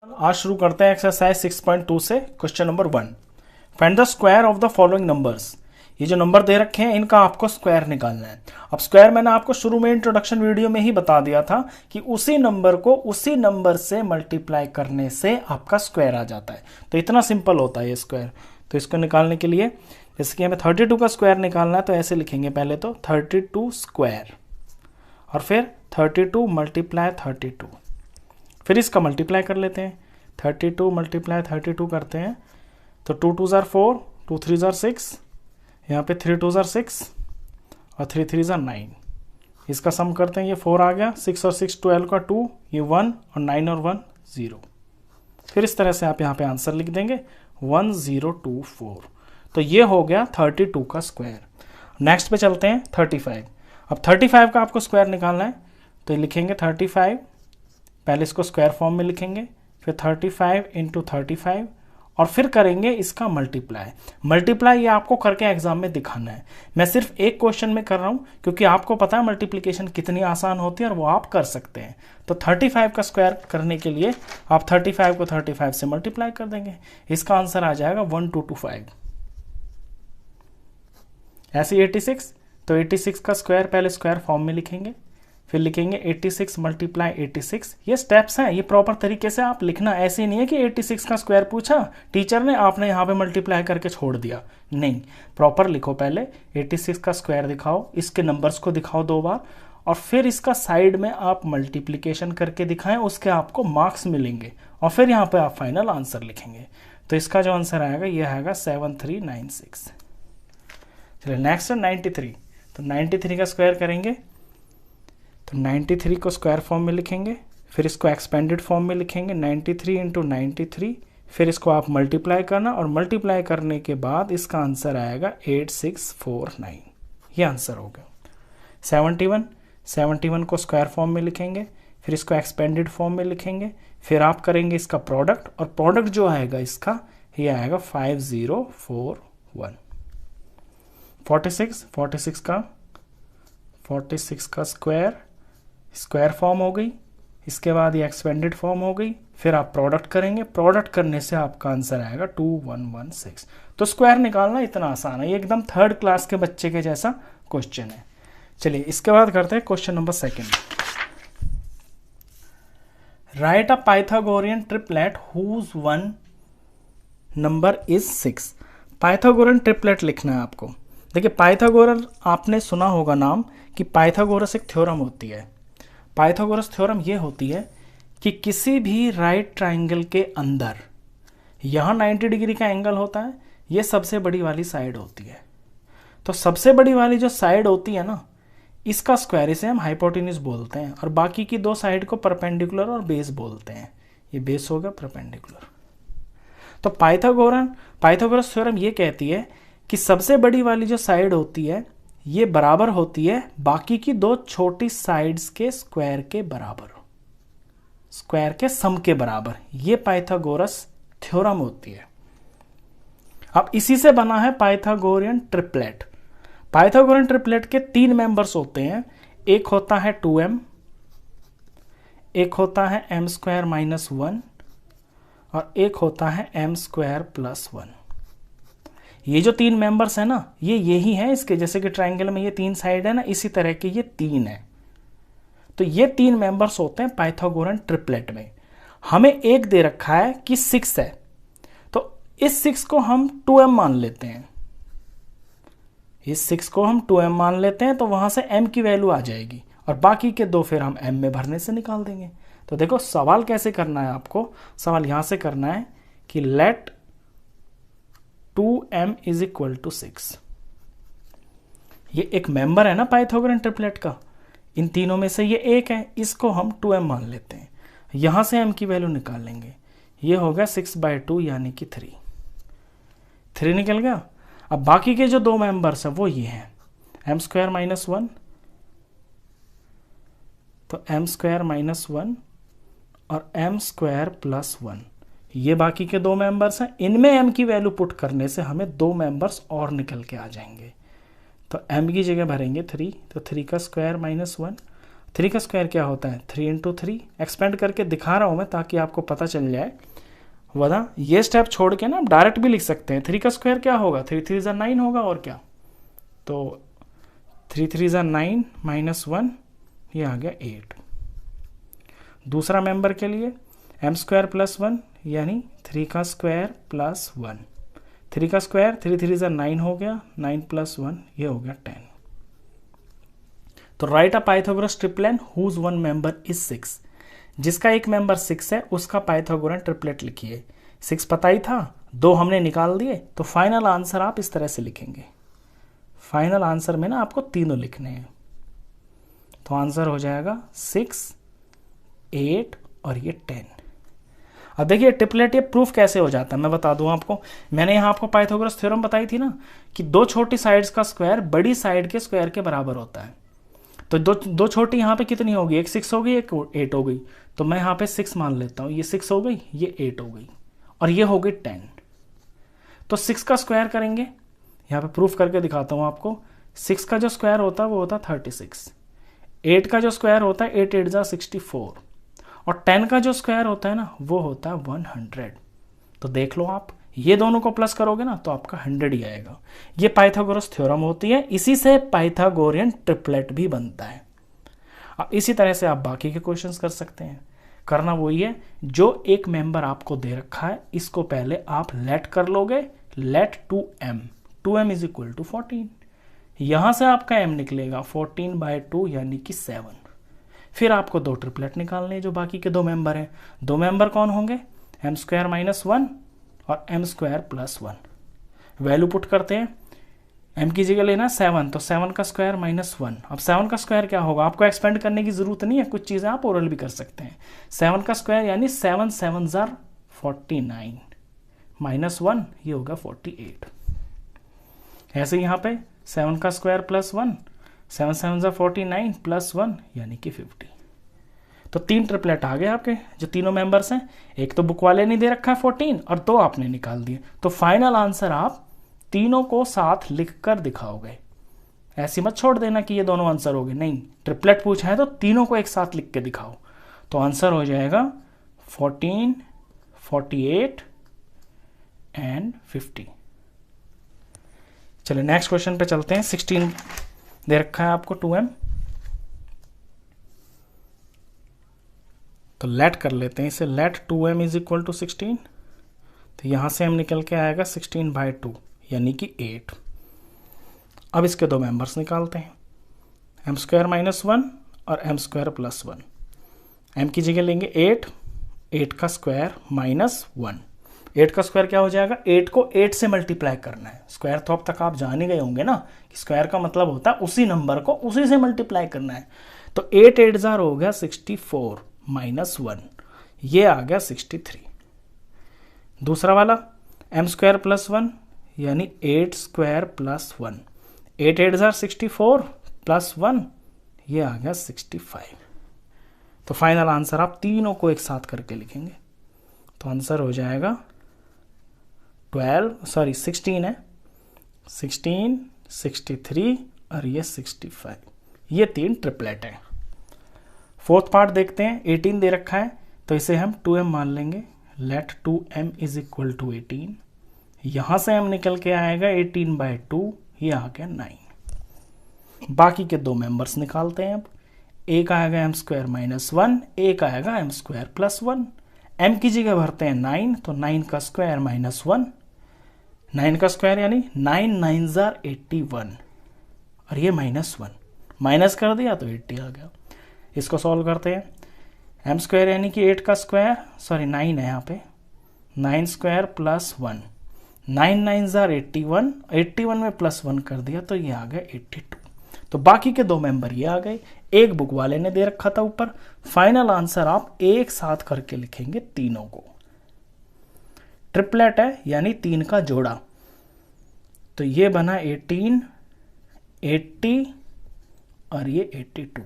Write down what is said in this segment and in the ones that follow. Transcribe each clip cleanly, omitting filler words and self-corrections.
आज शुरू करते हैं एक्सरसाइज 6.2 से question number 1। Find the square of the following numbers. ये जो नंबर दे रखे हैं इनका आपको स्क्वायर निकालना है। अब स्क्वायर मैंने आपको शुरू में इंट्रोडक्शन वीडियो में ही बता दिया था कि उसी नंबर को उसी नंबर से मल्टीप्लाई करने से आपका स्क्वायर आ जाता है। तो इतना सिंपल होता है ये स्क्वायर। तो इसको निकालने के लिए जैसे कि हमें 32 का स्क्वायर निकालना है तो ऐसे लिखेंगे, पहले तो 32 स्क्वायर और फिर 32 मल्टीप्लाई 32, फिर इसका मल्टीप्लाई कर लेते हैं। 32 मल्टीप्लाई 32 करते हैं तो 2 2 ज़ार 4, 2 3 ज़ार 6, यहाँ पे 3 2 ज़ार 6 और 3 3 ज़ार 9। इसका सम करते हैं, ये 4 आ गया, 6 और 6 12 का 2, ये 1 और 9 और 1 0। फिर इस तरह से आप यहाँ पे आंसर लिख देंगे 1024। तो ये हो गया 32 का स्क्वायर। नेक्स्ट पे चलते हैं 35। अब 35 का आपको स्क्वायर निकालना है तो लिखेंगे 35, पहले इसको स्क्वायर फॉर्म में लिखेंगे, फिर 35 इंटू 35 और फिर करेंगे इसका मल्टीप्लाई। मल्टीप्लाई ये आपको करके एग्जाम में दिखाना है। मैं सिर्फ एक क्वेश्चन में कर रहा हूँ क्योंकि आपको पता है मल्टीप्लिकेशन कितनी आसान होती है और वो आप कर सकते हैं। तो 35 का स्क्वायर करने के लिए आप 35 को 35 से मल्टीप्लाई कर देंगे। इसका आंसर आ जाएगा 1225। ऐसे 86, तो 86 का स्क्वायर पहले स्क्वायर फॉर्म में लिखेंगे, फिर लिखेंगे 86 मल्टीप्लाई 86। ये स्टेप्स हैं, ये प्रॉपर तरीके से आप लिखना। ऐसे नहीं है कि 86 का स्क्वायर पूछा टीचर ने, आपने यहाँ पे मल्टीप्लाई करके छोड़ दिया। नहीं, प्रॉपर लिखो। पहले 86 का स्क्वायर दिखाओ, इसके नंबर्स को दिखाओ 2 बार और फिर इसका साइड में आप मल्टीप्लिकेशन करके दिखाएं, उसके आपको मार्क्स मिलेंगे और फिर यहाँ पे आप फाइनल आंसर लिखेंगे। तो इसका जो आंसर आएगा ये आएगा 7396। चलिए नेक्स्ट है 93। तो 93 का स्क्वायर करेंगे तो 93 को स्क्वायर फॉर्म में लिखेंगे, फिर इसको एक्सपेंडेड फॉर्म में लिखेंगे 93 इंटू 93, फिर इसको आप मल्टीप्लाई करना और मल्टीप्लाई करने के बाद इसका आंसर आएगा 8649। ये आंसर हो गया। 71 को स्क्वायर फॉर्म में लिखेंगे, फिर इसको एक्सपेंडेड फॉर्म में लिखेंगे, फिर आप करेंगे इसका प्रोडक्ट और प्रोडक्ट जो आएगा इसका ये आएगा 5041। 46 का स्क्वायर फॉर्म हो गई, इसके बाद ये एक्सपेंडेड फॉर्म हो गई, फिर आप प्रोडक्ट करेंगे, प्रोडक्ट करने से आपका आंसर आएगा 2116। तो स्क्वायर निकालना इतना आसान है, ये एकदम 3rd क्लास के बच्चे के जैसा क्वेश्चन है। चलिए इसके बाद करते हैं question number 2। Write a Pythagorean triplet whose one number is 6। Pythagorean triplet लिखना है आपको। देखिए पाइथागोरस आपने सुना होगा नाम कि पाइथागोरस एक थ्योरम होती है। पाइथागोरस थ्योरम ये होती है कि किसी भी राइट ट्राइंगल के अंदर यहाँ 90 डिग्री का एंगल होता है, ये सबसे बड़ी वाली साइड होती है। तो सबसे बड़ी वाली जो साइड होती है ना, इसका स्क्वायर, इसे हम हाइपोटेन्यूज बोलते हैं और बाकी की 2 साइड को परपेंडिकुलर और बेस बोलते हैं। ये बेस होगा परपेंडिकुलर। तो पाइथागोरस थ्योरम ये कहती है कि सबसे बड़ी वाली जो साइड होती है ये बराबर होती है बाकी की 2 छोटी साइड्स के स्क्वायर के बराबर, स्क्वायर के सम के बराबर। ये पाइथागोरस थ्योरम होती है। अब इसी से बना है पाइथागोरियन ट्रिपलेट। पाइथागोरियन ट्रिपलेट के 3 मेंबर्स होते हैं। एक होता है 2m, एक होता है m² - 1 और एक होता है m² + 1। ये जो 3 मेंबर्स है ना, ये यही है इसके, जैसे कि ट्रायंगल में ये 3 साइड है ना, इसी तरह के ये 3 है। तो ये 3 मेंबर्स होते हैं पाइथागोरियन ट्रिपलेट में। हमें एक दे रखा है कि 6 है, तो इस 6 को हम 2m मान लेते हैं। इस 6 को हम 2m मान लेते हैं तो वहां से m की वैल्यू आ जाएगी और बाकी के 2 फिर हम m में भरने से निकाल देंगे। तो देखो सवाल कैसे करना है आपको। सवाल यहां से करना है कि लेट 2m = 6। ये एक मेंबर है ना पाइथागोरियन ट्रिपलेट का, इन तीनों में से ये एक है, इसको हम 2m मान लेते हैं। यहां से m की वैल्यू निकाल लेंगे, ये होगा 6/2 यानी कि 3 निकल गया। अब बाकी के जो 2 मेंबर्स हैं वो ये हैं m² - 1, तो m² - 1 और m² + 1। ये बाकी के 2 मेंबर्स हैं, इनमें m की वैल्यू पुट करने से हमें 2 मेंबर्स और निकल के आ जाएंगे। तो m की जगह भरेंगे 3, तो 3 का स्क्वायर - 1 3 का स्क्वायर क्या होता है 3 इंटू 3। एक्सपेंड करके दिखा रहा हूँ मैं ताकि आपको पता चल जाए, वरना ये स्टेप छोड़ के ना आप डायरेक्ट भी लिख सकते हैं। 3 का स्क्वायर क्या होगा 3 3 ज़ा 9 होगा और क्या, तो 3 3 ज़ा 9 माइनस 1, ये आ गया 8। दूसरा मेंबर के लिए m स्क्वायर प्लस 1 यानी 3 का स्क्वायर प्लस 1। 3 का स्क्वायर 3 3 ज़ा 9 हो गया, 9 प्लस 1 ये हो गया 10। तो write a Pythagoras triplet whose one member is 6। जिसका एक मेंबर 6 है उसका पाइथागोरस ट्रिपलेट लिखिए। 6 पता ही था, 2 हमने निकाल दिए, तो फाइनल आंसर आप इस तरह से लिखेंगे। फाइनल आंसर में ना आपको तीनों लिखने हैं, तो आंसर हो जाएगा 6, 8 और ये 10। अब देखिए ट्रिपलेट ये प्रूफ कैसे हो जाता है मैं बता दूं आपको। मैंने यहाँ आपको पाइथागोरस थ्योरम बताई थी ना कि दो छोटी साइड्स का स्क्वायर बड़ी साइड के स्क्वायर के बराबर होता है। तो दो छोटी यहाँ पे कितनी होगी, एक 6 हो गई एक 8 हो गई, तो मैं यहाँ पे 6 मान लेता हूँ। ये 6 हो गई, ये 8 हो गई और ये हो गई 10। तो 6 का स्क्वायर करेंगे, यहाँ पे प्रूफ करके दिखाता हूँ आपको। 6 का जो स्क्वायर होता है वो होता है 36। 8 का जो स्क्वायर होता है 8 8 जा 64 और 10 का जो स्क्वायर होता है ना वो होता है 100। तो देख लो आप, ये दोनों को प्लस करोगे ना तो आपका 100 ही आएगा। ये पाइथागोरस थ्योरम होती है, इसी से पाइथागोरियन ट्रिपलेट भी बनता है। अब इसी तरह से आप बाकी के क्वेश्चंस कर सकते हैं। करना वही है, जो एक मेंबर आपको दे रखा है इसको पहले आप लेट कर लोगे, late 2m is equal to 14। यहां से आपका m निकलेगा 14/2 यानी कि 7। फिर आपको 2 ट्रिपलेट निकालने हैं जो बाकी के 2 मेंबर हैं। 2 मेंबर कौन होंगे, m स्क्वायर माइनस 1 और m square plus 1। Value put करते हैं, m की जगह लेना 7, तो 7 का स्क्वायर माइनस 1। अब 7 का स्क्वायर क्या होगा, आपको एक्सपेंड करने की जरूरत नहीं है, कुछ चीजें आप ओरल भी कर सकते हैं। 7 का स्क्वायर यानी 7 7 जार 49 माइनस 1 ये होगा 48। ऐसे यहाँ पे 7 का स्क्वायर प्लस 1, 7 7 जार 49 प्लस 1 यानी कि 50। तो 3 ट्रिपलेट आ गए आपके जो तीनों मेंबर्स हैं। एक तो बुक वाले ने दे रखा है 14 और 2 आपने निकाल दिए। तो फाइनल आंसर आप तीनों को साथ लिखकर दिखाओगे। ऐसी मत छोड़ देना कि ये दोनों आंसर हो गए, नहीं, ट्रिपलेट पूछा है तो तीनों को एक साथ लिख के दिखाओ। तो आंसर हो जाएगा 14, 48 एंड 50। चलिए नेक्स्ट क्वेश्चन पे चलते हैं। 16 दे रखा है आपको 2m, तो लेट कर लेते हैं इसे। Late 2m is equal to 16, तो यहां से हम निकल के आएगा 16/2 यानी कि 8। अब इसके 2 मेंबर्स निकालते हैं, m स्क्वायर माइनस 1 और m स्क्वायर प्लस 1। m की जगह लेंगे 8 का स्क्वायर माइनस 1। 8 का स्क्वायर क्या हो जाएगा, 8 को 8 से मल्टीप्लाई करना है। स्क्वायर तो अब तक आप जान ही गए होंगे ना कि स्क्वायर का मतलब होता है उसी नंबर को उसी से मल्टीप्लाई करना है। तो 8 8 जार हो गया 64 माइनस 1, ये आ गया 63। दूसरा वाला m स्क्वायर प्लस 1 यानी 8 स्क्वायर प्लस 1। 8 8 जार 64 प्लस 1 ये आ गया 65। तो फाइनल आंसर आप तीनों को एक साथ करके लिखेंगे, तो आंसर हो जाएगा 16 है, 16, 63 और ये 65। ये 3 ट्रिपलेट है। फोर्थ पार्ट देखते हैं। 18 दे रखा है तो इसे हम 2m मान लेंगे। Let 2m is equal to 18। यहां से हम निकल के आएगा 18/2, ये आ गया 9। बाकी के 2 मेंबर्स निकालते हैं। अब एक आएगा m स्क्वायर माइनस 1, एक आएगा m स्क्वायर प्लस 1। m की जगह भरते हैं 9, तो 9 का स्क्वायर माइनस 1। 9 का स्क्वायर यानी 9 9 जार 81 और ये माइनस 1, माइनस कर दिया तो 80 आ गया। इसको सॉल्व करते हैं। m स्क्वायर यानी कि 8 का स्क्वायर, 9 है यहाँ पे, 9 स्क्वायर प्लस 1। 9 9 जार 81, 81 में प्लस 1 कर दिया तो ये आ गया 82। तो बाकी के 2 मेंबर ये आ गए। एक बुक वाले ने दे रखा था ऊपर। फाइनल आंसर आप एक साथ करके लिखेंगे तीनों को। ट्रिपलेट है यानी 3 का जोड़ा, तो ये बना 18, 80 और ये 82।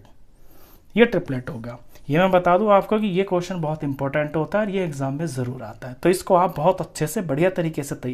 ये ट्रिपलेट होगा। ये मैं बता दूं आपको कि ये क्वेश्चन बहुत इंपॉर्टेंट होता है और ये एग्जाम में जरूर आता है, तो इसको आप बहुत अच्छे से बढ़िया तरीके से तैयार